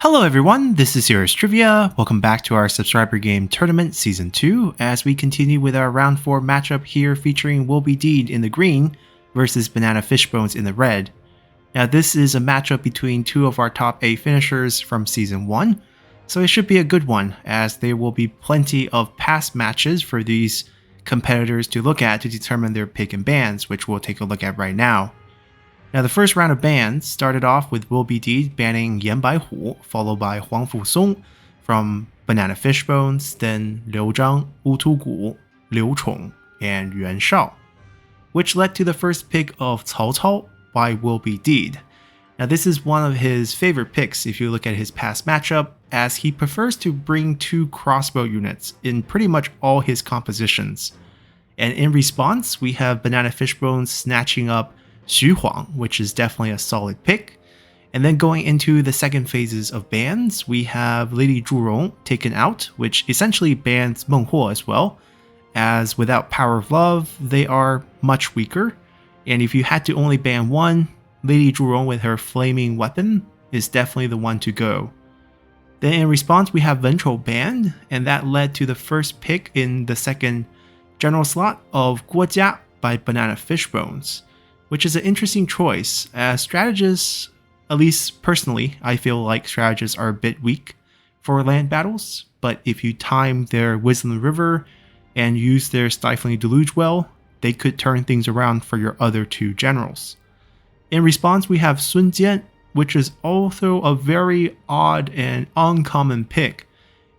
Hello everyone, this is Serious Trivia. Welcome back to our subscriber game tournament season 2 as we continue with our round 4 matchup here featuring Will Be Deed in the green versus Bananafishbones in the red. Now this is a matchup between two of our top 8 finishers from season 1, so it should be a good one as there will be plenty of past matches for these competitors to look at to determine their pick and bans, which we'll take a look at right now. Now the first round of bans started off with Will Be Deed banning Yan Baihu, followed by Huang Fusong from Bananafishbones, then Liu Zhang, Wu Tugu, Liu Chong, and Yuan Shao, which led to the first pick of Cao Cao by Will Be Deed. Now this is one of his favorite picks if you look at his past matchup, as he prefers to bring 2 crossbow units in pretty much all his compositions. And in response, we have Bananafishbones snatching up Xu Huang, which is definitely a solid pick. And then going into the second phases of bans, we have Lady Zhurong taken out, which essentially bans Meng Huo as well, as without Power of Love, they are much weaker. And if you had to only ban one, Lady Zhurong with her flaming weapon is definitely the one to go. Then in response, we have Wen Chou banned, and that led to the first pick in the second general slot of Guo Jia by Bananafishbones, which is an interesting choice, as strategists, at least personally, I feel like strategists are a bit weak for land battles, but if you time their Wisdom River and use their Stifling Deluge well, they could turn things around for your other 2 generals. In response, we have Sun Jian, which is also a very odd and uncommon pick.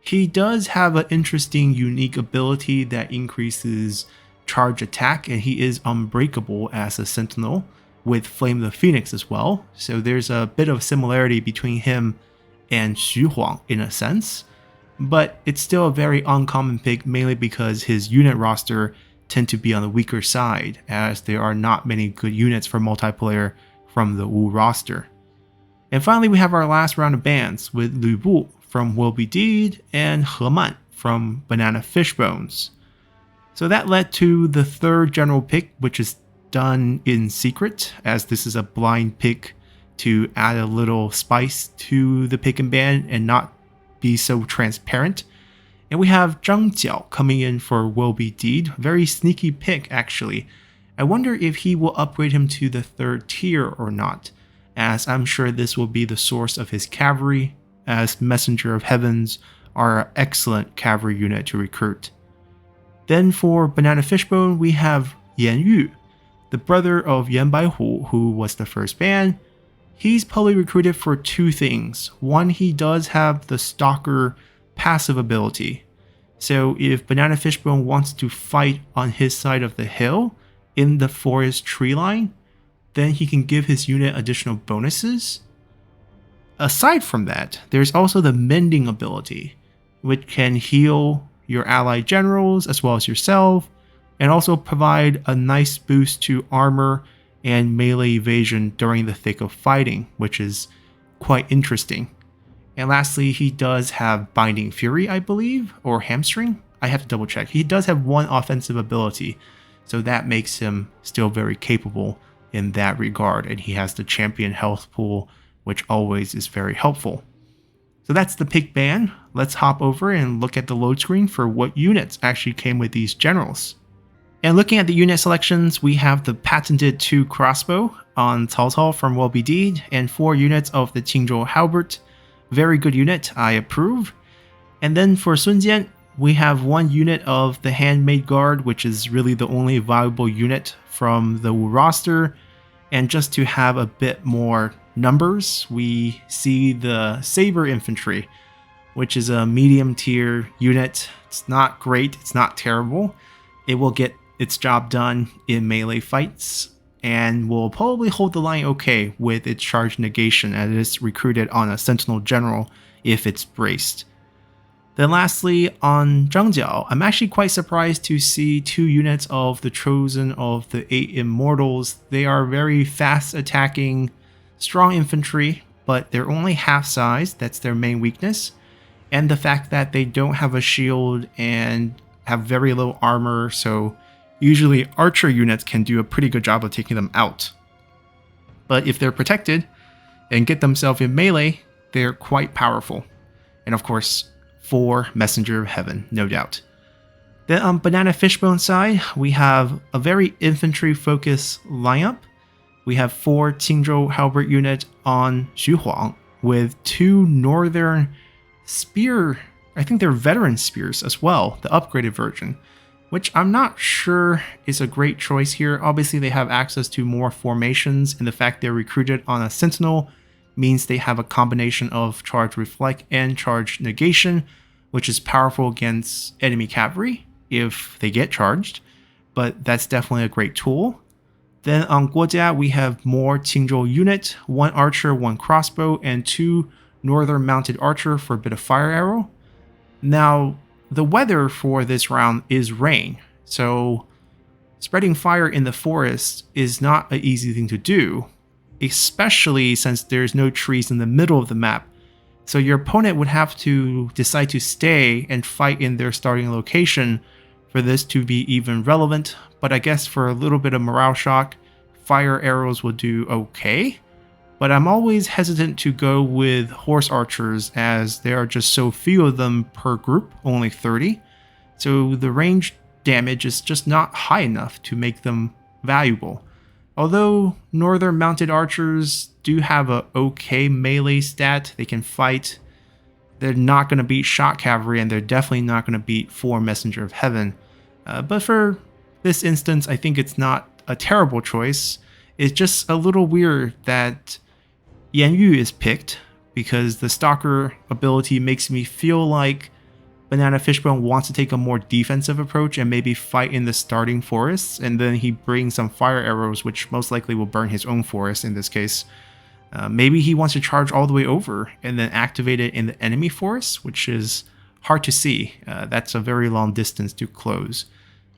He does have an interesting, unique ability that increases charge attack, and he is unbreakable as a sentinel with Flame of the Phoenix as well, so there's a bit of similarity between him and Xu Huang in a sense, but it's still a very uncommon pick, mainly because his unit roster tend to be on the weaker side, as there are not many good units for multiplayer from the Wu roster. And finally, we have our last round of bans with Lu Bu from Will Be Deed and He Man from Bananafishbones. So that led to the third general pick, which is done in secret, as this is a blind pick to add a little spice to the pick and ban and not be so transparent. And we have Zhang Jiao coming in for Will Be Deed. Very sneaky pick, actually. I wonder if he will upgrade him to the 3rd tier or not, as I'm sure this will be the source of his cavalry, as Messenger of Heavens are an excellent cavalry unit to recruit. Then for Bananafishbone, we have Yan Yu, the brother of Yan Baihu, who was the first ban. He's probably recruited for 2 things. One, he does have the Stalker passive ability. So if Bananafishbone wants to fight on his side of the hill in the forest tree line, then he can give his unit additional bonuses. Aside from that, there's also the Mending ability, which can heal your allied generals as well as yourself, and also provide a nice boost to armor and melee evasion during the thick of fighting, which is quite interesting. And lastly, he does have Binding Fury, I believe, or Hamstring. I have to double check. He does have one offensive ability, so that makes him still very capable in that regard, and he has the champion health pool, which always is very helpful. So that's the pick ban. Let's hop over and look at the load screen for what units actually came with these generals. And looking at the unit selections, we have the patented 2 crossbow on Cao Cao from Will Be Deed and 4 units of the Qingzhou Halberd. Very good unit, I approve. And then for Sun Jian, we have 1 unit of the Handmaid Guard, which is really the only viable unit from the Wu roster. And just to have a bit more numbers, we see the Saber Infantry, which is a medium tier unit. It's not great, it's not terrible. It will get its job done in melee fights and will probably hold the line okay with its charge negation, as it is recruited on a Sentinel General if it's braced. Then lastly, on Zhang Jiao, I'm actually quite surprised to see 2 units of the Chosen of the 8 Immortals. They are very fast attacking, strong infantry, but they're only half size. That's their main weakness. And the fact that they don't have a shield and have very low armor, so usually archer units can do a pretty good job of taking them out. But if they're protected and get themselves in melee, they're quite powerful. And of course, 4 Messenger of Heaven, no doubt. Then on Bananafishbone side, we have a very infantry-focused lineup. We have 4 Qingzhou Halberd unit on Xu Huang with 2 Northern Spear, I think they're veteran spears as well, the upgraded version, which I'm not sure is a great choice here. Obviously, they have access to more formations, and the fact they're recruited on a Sentinel means they have a combination of charge reflect and charge negation, which is powerful against enemy cavalry if they get charged, but that's definitely a great tool. Then on Guojia, we have more Qingzhou unit, 1 archer, 1 crossbow, and 2 northern mounted archer for a bit of fire arrow. Now, the weather for this round is rain, so spreading fire in the forest is not an easy thing to do, especially since there's no trees in the middle of the map. So your opponent would have to decide to stay and fight in their starting location for this to be even relevant, but I guess for a little bit of morale shock, fire arrows will do okay. But I'm always hesitant to go with horse archers as there are just so few of them per group, only 30. So the range damage is just not high enough to make them valuable. Although northern mounted archers do have a okay melee stat, they can fight. They're not going to beat shot cavalry, and they're definitely not going to beat 4 Messenger of Heaven. But for this instance, I think it's not a terrible choice. It's just a little weird that Yan Yu is picked, because the Stalker ability makes me feel like Bananafishbone wants to take a more defensive approach and maybe fight in the starting forests, and then he brings some fire arrows, which most likely will burn his own forest in this case. Maybe he wants to charge all the way over and then activate it in the enemy forest, which is hard to see. That's a very long distance to close.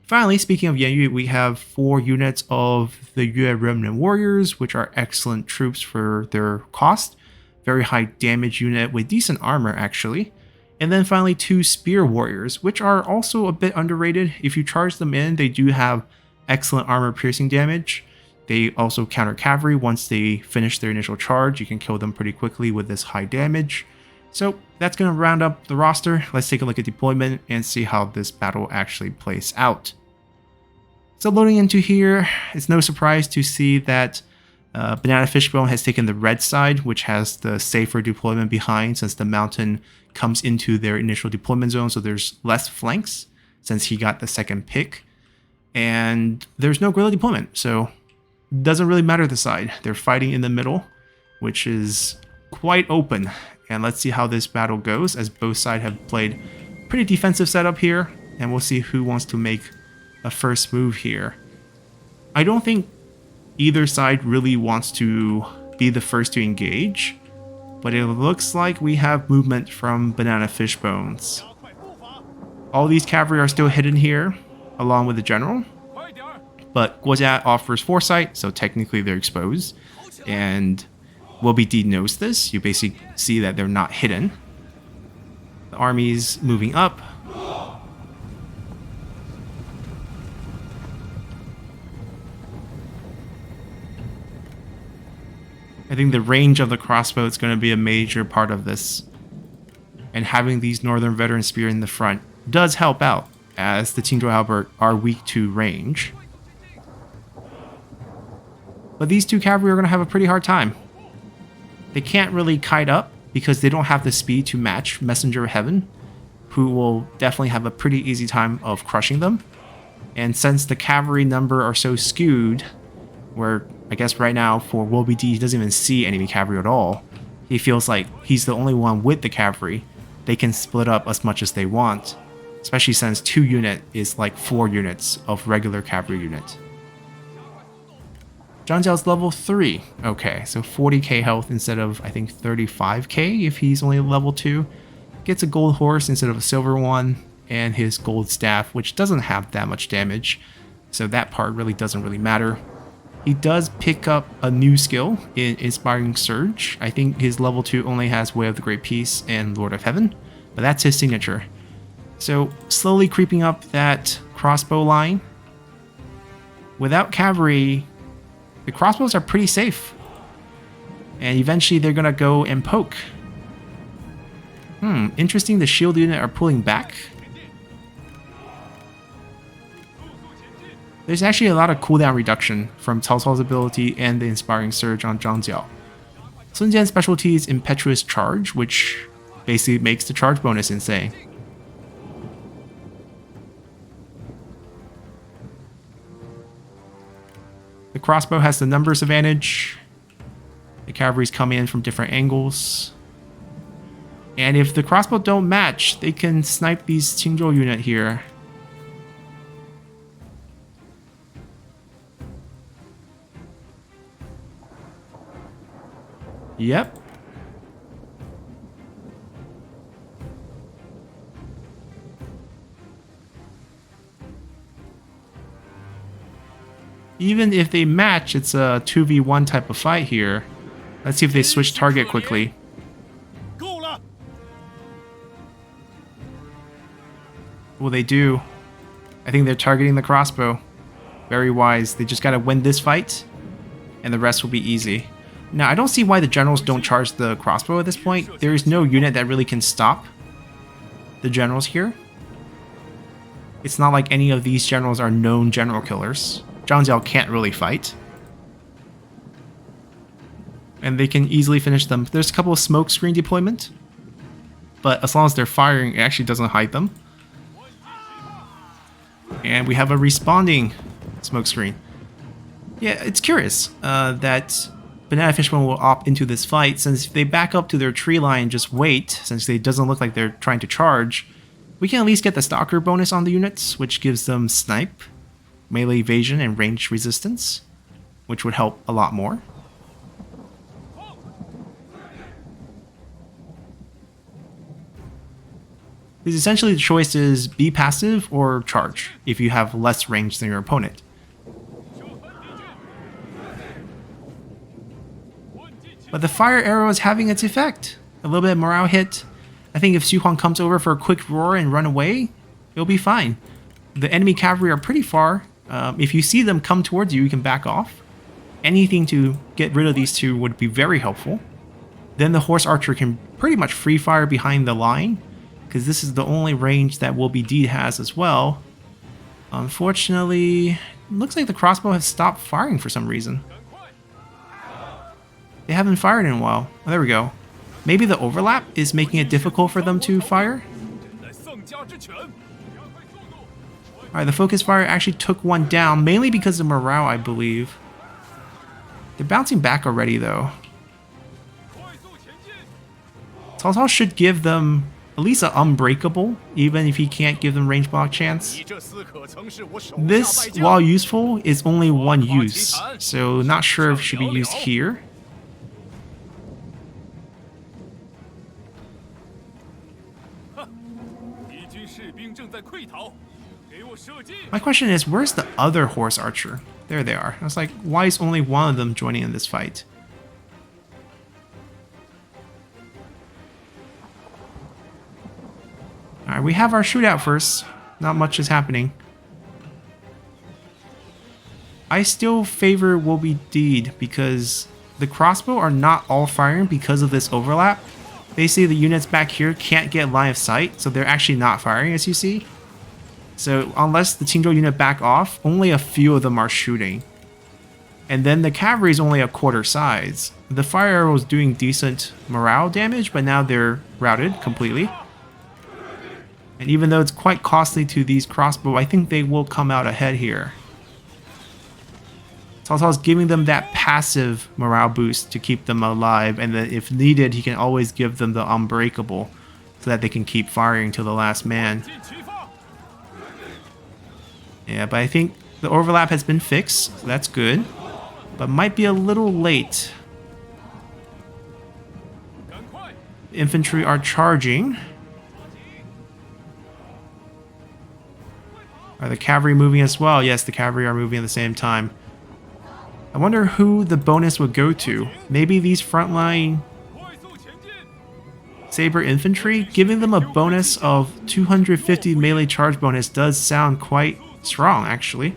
Finally, speaking of Yan Yu, we have 4 units of the Yue Remnant Warriors, which are excellent troops for their cost. Very high damage unit with decent armor, actually. And then finally 2 Spear Warriors, which are also a bit underrated. If you charge them in, they do have excellent armor piercing damage. They also counter cavalry. Once they finish their initial charge, you can kill them pretty quickly with this high damage. So that's going to round up the roster. Let's take a look at deployment and see how this battle actually plays out. So loading into here, it's no surprise to see that Bananafishbone has taken the red side, which has the safer deployment behind since the mountain comes into their initial deployment zone, so there's less flanks since he got the second pick. And there's no guerrilla deployment, so it doesn't really matter the side. They're fighting in the middle, which is quite open. And let's see how this battle goes, as both sides have played pretty defensive setup here, and we'll see who wants to make a first move here. I don't think either side really wants to be the first to engage, but it looks like we have movement from Bananafishbones. All these cavalry are still hidden here, along with the general, but Guojia offers foresight, so technically they're exposed, and WoBD knows this. You basically see that they're not hidden. The army's moving up. I think the range of the crossbow is going to be a major part of this. And having these Northern Veteran Spear in the front does help out, as the Qingzhou Halberd are weak to range. But these 2 cavalry are going to have a pretty hard time. They can't really kite up because they don't have the speed to match Messenger of Heaven, who will definitely have a pretty easy time of crushing them. And since the cavalry number are so skewed, where I guess right now for WoBD he doesn't even see enemy cavalry at all, he feels like he's the only one with the cavalry. They can split up as much as they want, especially since 2 unit is like 4 units of regular cavalry unit. Zhang Jiao's level 3. Okay, so 40k health instead of, I think, 35k if he's only level 2. Gets a gold horse instead of a silver one, and his gold staff, which doesn't have that much damage, so that part really doesn't really matter. He does pick up a new skill in Inspiring Surge. I think his level 2 only has Way of the Great Peace and Lord of Heaven, but that's his signature. So slowly creeping up that crossbow line. Without cavalry, the crossbows are pretty safe. And eventually they're going to go and poke. Interesting, the shield unit are pulling back. There's actually a lot of cooldown reduction from Cao Cao's ability and the Inspiring Surge on Zhang Jiao. Sun Jian's specialty is Impetuous Charge, which basically makes the charge bonus insane. The crossbow has the numbers advantage. The cavalry's come in from different angles. And if the crossbow don't match, they can snipe these Qingzhou unit here. Yep. Even if they match, it's a 2v1 type of fight here. Let's see if they switch target quickly. Well, they do. I think they're targeting the crossbow. Very wise. They just gotta win this fight, and the rest will be easy. Now, I don't see why the generals don't charge the crossbow at this point. There is no unit that really can stop the generals here. It's not like any of these generals are known general killers. Zhang Jiao can't really fight. And they can easily finish them. There's a couple of smoke screen deployment, but as long as they're firing, it actually doesn't hide them. And we have a responding smoke screen. Yeah, it's curious that Bananafishbone will opt into this fight, since if they back up to their tree line and just wait, since it doesn't look like they're trying to charge, we can at least get the Stalker bonus on the units, which gives them snipe, melee evasion, and range resistance, which would help a lot more. Because essentially the choice is be passive or charge if you have less range than your opponent. But the fire arrow is having its effect. A little bit of morale hit. I think if Xu Huang comes over for a quick roar and run away, it'll be fine. The enemy cavalry are pretty far. If you see them come towards you, you can back off. Anything to get rid of these two would be very helpful. Then the horse archer can pretty much free fire behind the line, because this is the only range that Will Be Deed has as well. Unfortunately, it looks like the crossbow has stopped firing for some reason. They haven't fired in a while. Oh, there we go. Maybe the overlap is making it difficult for them to fire? Alright, the focus fire actually took one down, mainly because of morale, I believe. They're bouncing back already, though. Cao Cao should give them at least an unbreakable, even if he can't give them range block chance. This, while useful, is only one use, so not sure if it should be used here. My question is, where's the other horse archer? There they are. I was like, why is only one of them joining in this fight? Alright, we have our shootout first. Not much is happening. I still favor Will Be Deed because the crossbow are not all firing because of this overlap. Basically, the units back here can't get line of sight, so they're actually not firing, as you see. So unless the Qingzhou unit back off, only a few of them are shooting. And then the cavalry is only a quarter size. The fire arrow is doing decent morale damage, but now they're routed completely. And even though it's quite costly to these crossbow, I think they will come out ahead here. Cao Cao is giving them that passive morale boost to keep them alive, and then if needed, he can always give them the unbreakable so that they can keep firing till the last man. Yeah, but I think the overlap has been fixed, so that's good. But might be a little late. The infantry are charging. Are the cavalry moving as well? Yes, the cavalry are moving at the same time. I wonder who the bonus would go to. Maybe these frontline Saber infantry? Giving them a bonus of 250 melee charge bonus does sound quite strong, actually.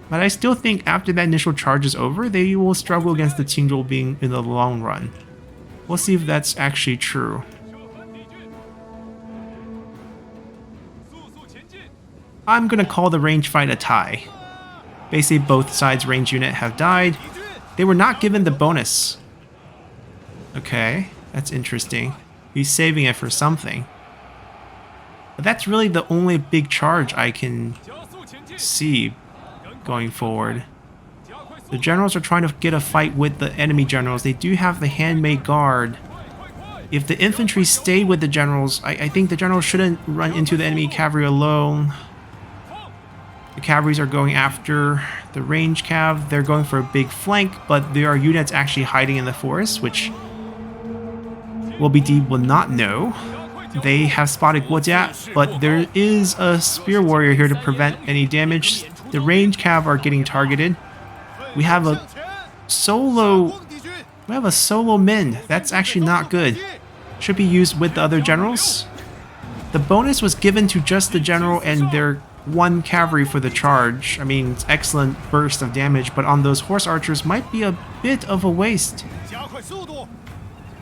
But I still think after that initial charge is over, they will struggle against the Qingzhou being in the long run. We'll see if that's actually true. I'm gonna call the range fight a tie. Basically, both sides' range unit have died. They were not given the bonus. Okay, that's interesting. He's saving it for something. But that's really the only big charge I can see going forward. The generals are trying to get a fight with the enemy generals. They do have the handmade guard. If the infantry stay with the generals, I think the generals shouldn't run into the enemy cavalry alone. The cavalries are going after the range cav. They're going for a big flank, but there are units actually hiding in the forest, which WoBD will not know. They have spotted Guojia, but there is a spear warrior here to prevent any damage. The range cav are getting targeted. We have a solo min. That's actually not good. Should be used with the other generals. The bonus was given to just the general and their one cavalry for the charge. I mean, it's excellent burst of damage, but on those horse archers might be a bit of a waste.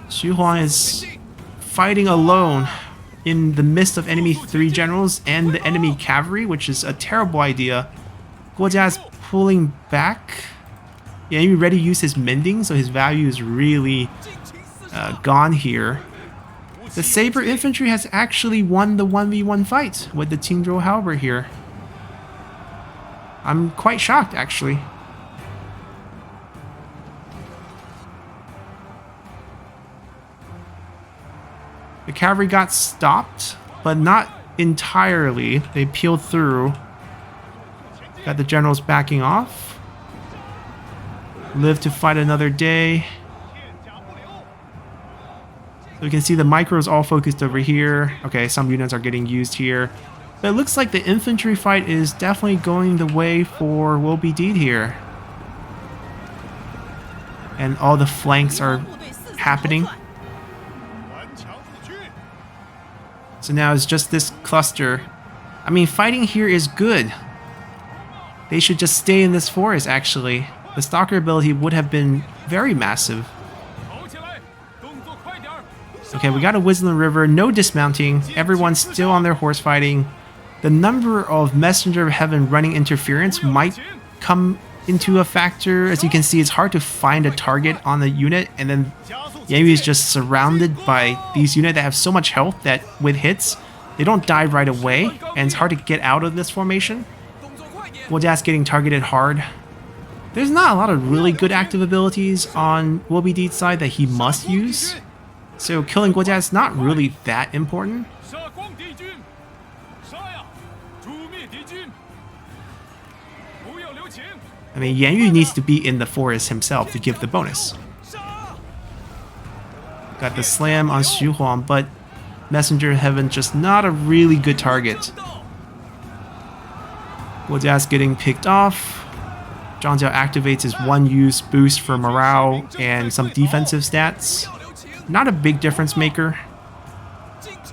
Xu Huang is fighting alone in the midst of enemy 3 generals and the enemy cavalry, which is a terrible idea. Guojia is pulling back. Yeah, he ready to use his mending, so his value is really gone here. The Saber Infantry has actually won the 1v1 fight with the Qingzhou Halberd here. I'm quite shocked, actually. The cavalry got stopped, but not entirely. They peeled through. Got the generals backing off. Live to fight another day. So we can see the micros all focused over here. Okay, some units are getting used here. But it looks like the infantry fight is definitely going the way for WoBD here. And all the flanks are happening. So now it's just this cluster. I mean, fighting here is good. They should just stay in this forest, actually. The stalker ability would have been very massive. Okay, we got a Whistling River, no dismounting. Everyone's still on their horse fighting. The number of Messenger of Heaven running interference might come into a factor. As you can see, it's hard to find a target on the unit, and then Yanyu is just surrounded by these units that have so much health that with hits, they don't die right away, and it's hard to get out of this formation. Guojia's getting targeted hard. There's not a lot of really good active abilities on WoBD's side that he must use, so killing Guojia is not really that important. I mean, Yanyu needs to be in the forest himself to give the bonus. Got the slam on Xu Huang, but Messenger of Heaven just not a really good target. Guojia's getting picked off. Zhang Jiao activates his one-use boost for morale and some defensive stats. Not a big difference maker,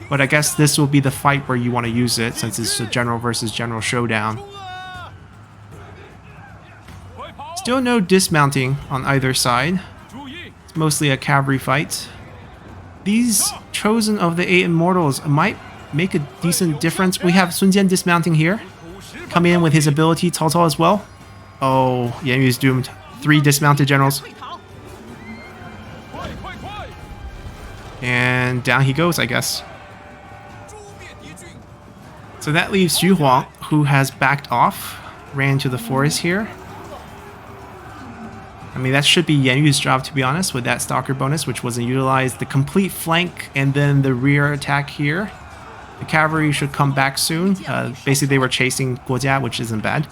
but I guess this will be the fight where you want to use it since it's a general versus general showdown. Still no dismounting on either side. It's mostly a cavalry fight. These chosen of the 8 immortals might make a decent difference. We have Sun Jian dismounting here. Coming in with his ability, Cao Cao as well. Oh, Yanyu is doomed. 3 dismounted generals. And down he goes, I guess. So that leaves Xu Huang, who has backed off, ran to the forest here. I mean, that should be Yanyu's job, to be honest, with that stalker bonus, which wasn't utilized. The complete flank and then the rear attack here. The cavalry should come back soon. Basically, they were chasing Guojia, which isn't bad.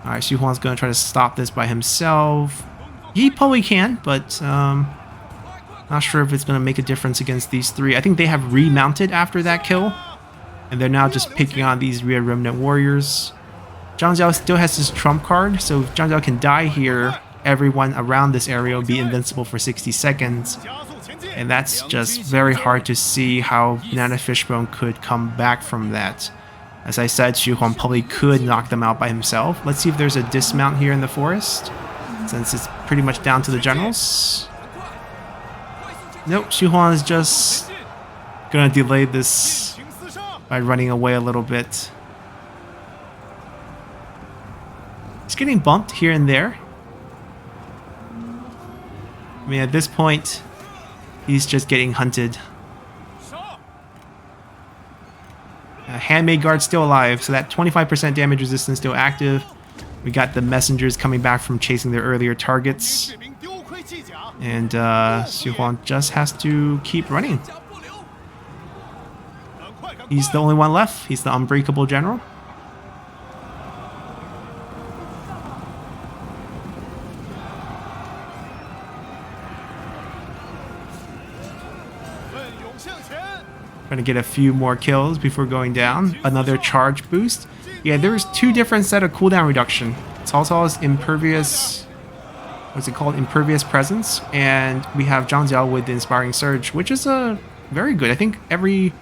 Alright, Xu Huang's going to try to stop this by himself. He probably can, but not sure if it's going to make a difference against these 3. I think they have remounted after that kill, and they're now just picking on these rear remnant warriors. Zhang Jiao still has his trump card, so if Zhang Jiao can die here, everyone around this area will be invincible for 60 seconds. And that's just very hard to see how Bananafishbone could come back from that. As I said, Xu Huang probably could knock them out by himself. Let's see if there's a dismount here in the forest, since it's pretty much down to the generals. Nope, Xu Huang is just gonna delay this by running away a little bit. He's getting bumped here and there. I mean, at this point, he's just getting hunted. Handmade guard still alive, so that 25% damage resistance still active. We got the messengers coming back from chasing their earlier targets. And Xu Huang just has to keep running. He's the only one left. He's the unbreakable general. Trying to get a few more kills before going down. Another charge boost. Yeah, there's two different set of cooldown reduction. Cao Cao's impervious... what's it called? Impervious presence. And we have Zhang Jiao with the inspiring surge, which is a very good. I think every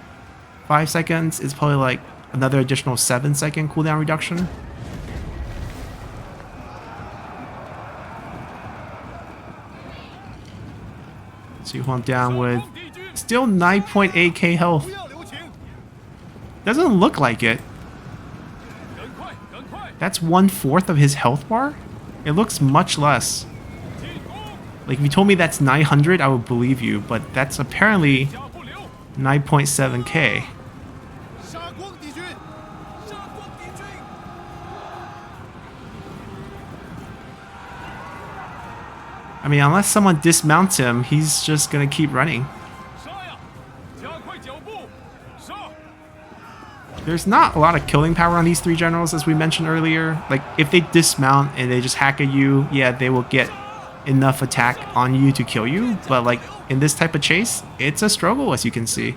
5 seconds is probably like another additional 7-second cooldown reduction. Xu Huang down with still 9.8k health. Doesn't look like it. That's 1/4 of his health bar? It looks much less. Like, if you told me that's 900, I would believe you, but that's apparently 9.7k. I mean, unless someone dismounts him, he's just gonna keep running. There's not a lot of killing power on these three generals, as we mentioned earlier. Like, if they dismount and they just hack at you, yeah, they will get enough attack on you to kill you. But, like, in this type of chase, it's a struggle, as you can see.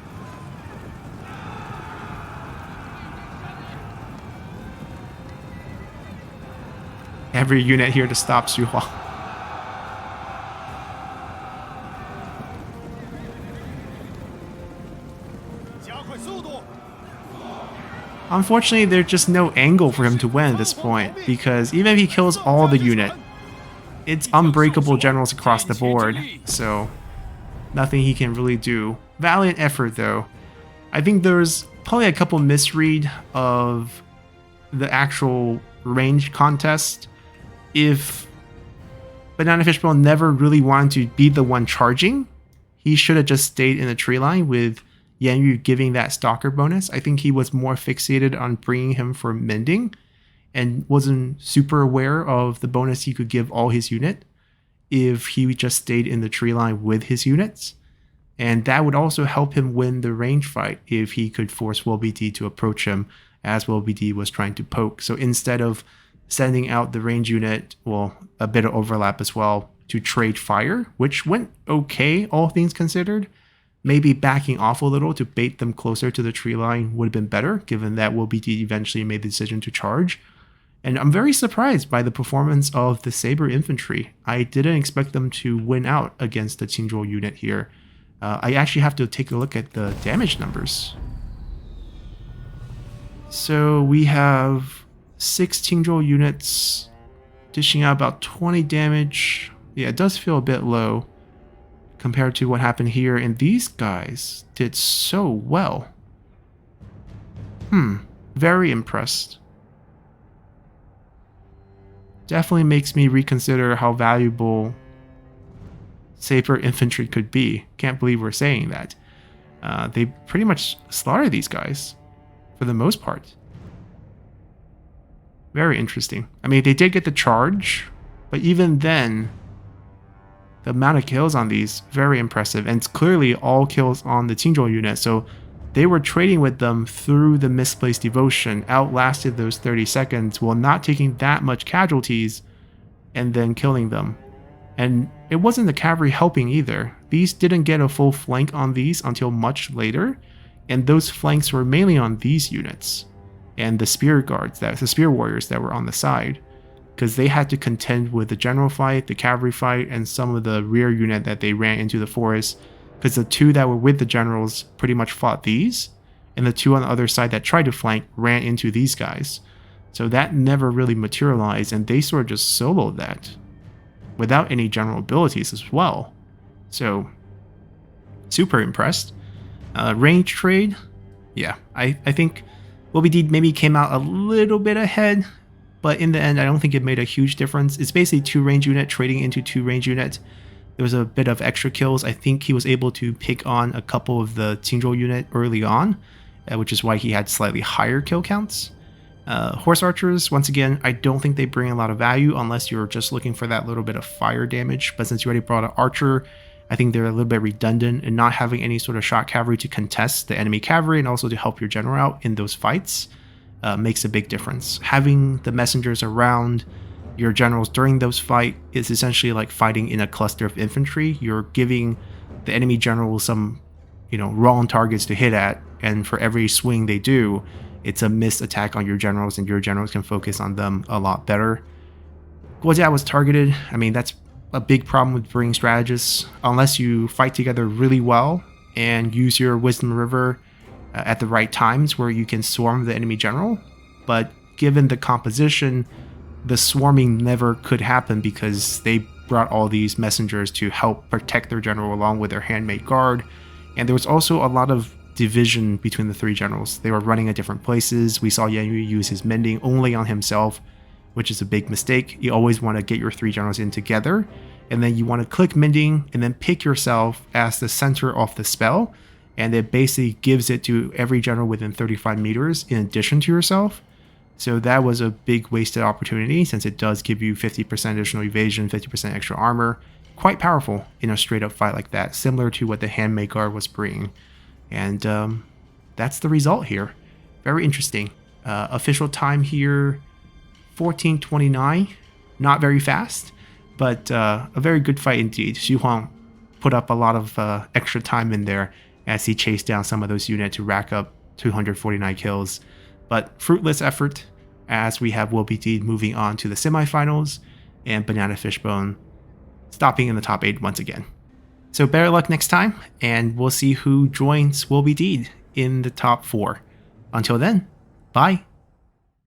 Every unit here to stop Xu Huang. Unfortunately, there's just no angle for him to win at this point, because even if he kills all the unit, it's unbreakable generals across the board, so nothing he can really do. Valiant effort, though. I think there's probably a couple misread of the actual range contest. If Bananafishbone never really wanted to be the one charging, he should have just stayed in the tree line with Yan Yu giving that stalker bonus. I think he was more fixated on bringing him for mending and wasn't super aware of the bonus he could give all his unit if he just stayed in the tree line with his units. And that would also help him win the range fight if he could force WoBD to approach him as WoBD was trying to poke. So instead of sending out the range unit, well, a bit of overlap as well, to trade fire, which went okay, all things considered, maybe backing off a little to bait them closer to the tree line would have been better, given that WoBD eventually made the decision to charge. And I'm very surprised by the performance of the Saber Infantry. I didn't expect them to win out against the Qingzhou unit here. I actually have to take a look at the damage numbers. So we have 6 Qingzhou units dishing out about 20 damage. Yeah, it does feel a bit low compared to what happened here, and these guys did so well. Very impressed. Definitely makes me reconsider how valuable Saber Infantry could be. Can't believe we're saying that. They pretty much slaughtered these guys, for the most part. Very interesting. I mean, they did get the charge, but even then, the amount of kills on these, very impressive. And it's clearly all kills on the Qingzhou unit, so they were trading with them through the misplaced devotion, outlasted those 30 seconds while not taking that much casualties, and then killing them. And it wasn't the cavalry helping either. These didn't get a full flank on these until much later, and those flanks were mainly on these units and the spear guards, the spear warriors that were on the side, because they had to contend with the general fight, the cavalry fight, and some of the rear unit that they ran into the forest, because the two that were with the generals pretty much fought these, and the two on the other side that tried to flank ran into these guys. So that never really materialized, and they sort of just soloed that without any general abilities as well. So Super impressed. Range trade, yeah, I think Will-Be-Deed maybe came out a little bit ahead, but in the end, I don't think it made a huge difference. It's basically 2 range unit trading into 2 range unit. There was a bit of extra kills. I think he was able to pick on a couple of the Tingle unit early on, which is why he had slightly higher kill counts. Horse archers, once again, I don't think they bring a lot of value unless you're just looking for that little bit of fire damage, but since you already brought an archer, I think they're a little bit redundant, and not having any sort of shot cavalry to contest the enemy cavalry and also to help your general out in those fights makes a big difference. Having the messengers around your generals during those fights is essentially like fighting in a cluster of infantry. You're giving the enemy general some, wrong targets to hit at, and for every swing they do, it's a missed attack on your generals, and your generals can focus on them a lot better. Guojia was targeted. I mean, that's a big problem with bringing strategists, unless you fight together really well and use your Wisdom River at the right times where you can swarm the enemy general. But given the composition, the swarming never could happen because they brought all these messengers to help protect their general along with their handmade guard. And there was also a lot of division between the 3 generals. They were running at different places. We saw Yan Yu use his mending only on himself, which is a big mistake. You always want to get your 3 generals in together, and then you want to click mending and then pick yourself as the center of the spell, and it basically gives it to every general within 35 meters in addition to yourself. So that was a big wasted opportunity, since it does give you 50% additional evasion, 50% extra armor. Quite powerful in a straight up fight like that, similar to what the handmade guard was bringing. And that's the result here. Very interesting. Official time here, 14:29. Not very fast, but a very good fight indeed. Xu Huang put up a lot of extra time in there as he chased down some of those units to rack up 249 kills. But fruitless effort, as we have Will-Be-Deed moving on to the semifinals, and Bananafishbone stopping in the top 8 once again. So better luck next time, and we'll see who joins Will-Be-Deed in the top 4. Until then, bye.